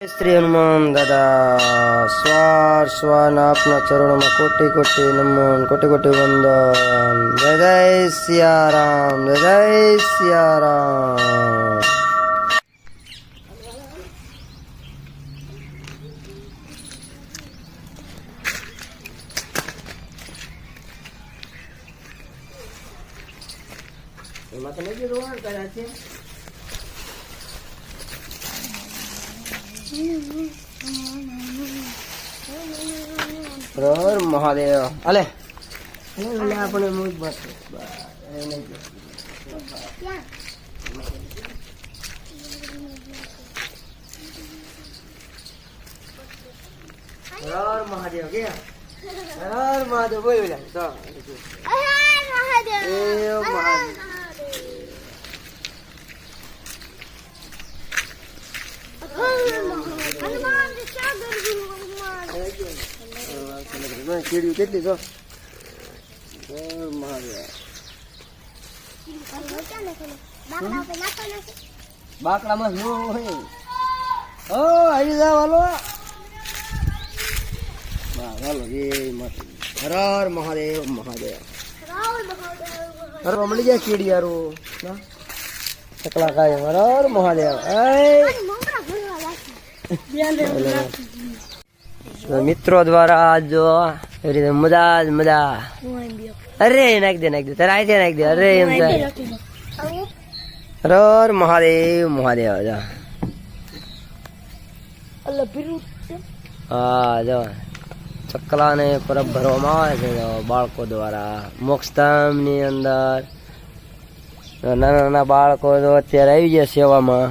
श्री हनुमान दादा स्वार स्वान अपना चरणों में कोटि कोटि नमन कोटि कोटि वंदन। जय जय सिया राम, जय जय सिया राम। हर महादेव अले अपने मुझ बस हर महादेव क्या हर महादेव बोल तो ચીડિયું કેટલી છો બાકડામાં શું હોય આવી જાવ હાલો હાલો હર હર મહાદેવ મહાદેવ હર મળી જાય ચીડિયારું ચકલા ખાય હર હર મહાદેવ મિત્રો દ્વારા જો એવી રીતે મજા જ મજા અરે નાખી દે તારે આઈ નાખી દે અરે એમ હર મહાદેવ મહાદેવ હા જો ચકલા ને પરબ ભરવામાં આવે છે બાળકો દ્વારા મોક્ષધામ ની અંદર નાના નાના બાળકો અત્યારે આવી ગયા સેવામાં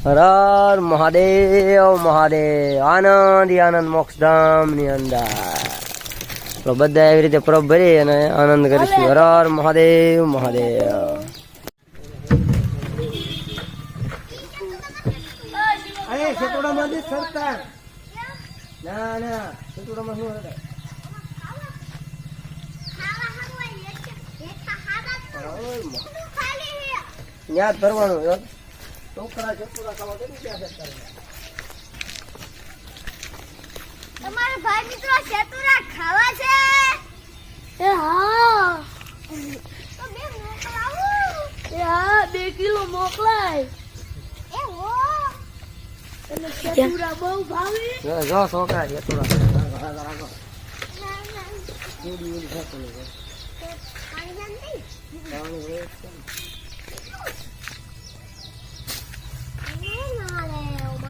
હર હર મહાદેવ મહાદેવ આનંદ આનંદ મોક્ષધામ ની અંદર બધા એવી રીતે પરબ ભરી અને આનંદ કરીશું હર હર મહાદેવ મહાદેવ યાદ કરવાનું તમારા ભાઈ મિત્રો શેતુરા ખાવા છે એ હા તો બે મોકલાવું એ હા 2 કિલો મોકલાય એ હો એટલે શેતુરા બહુ ભાવે જો છોકરા શેતુરા રાખો ના ના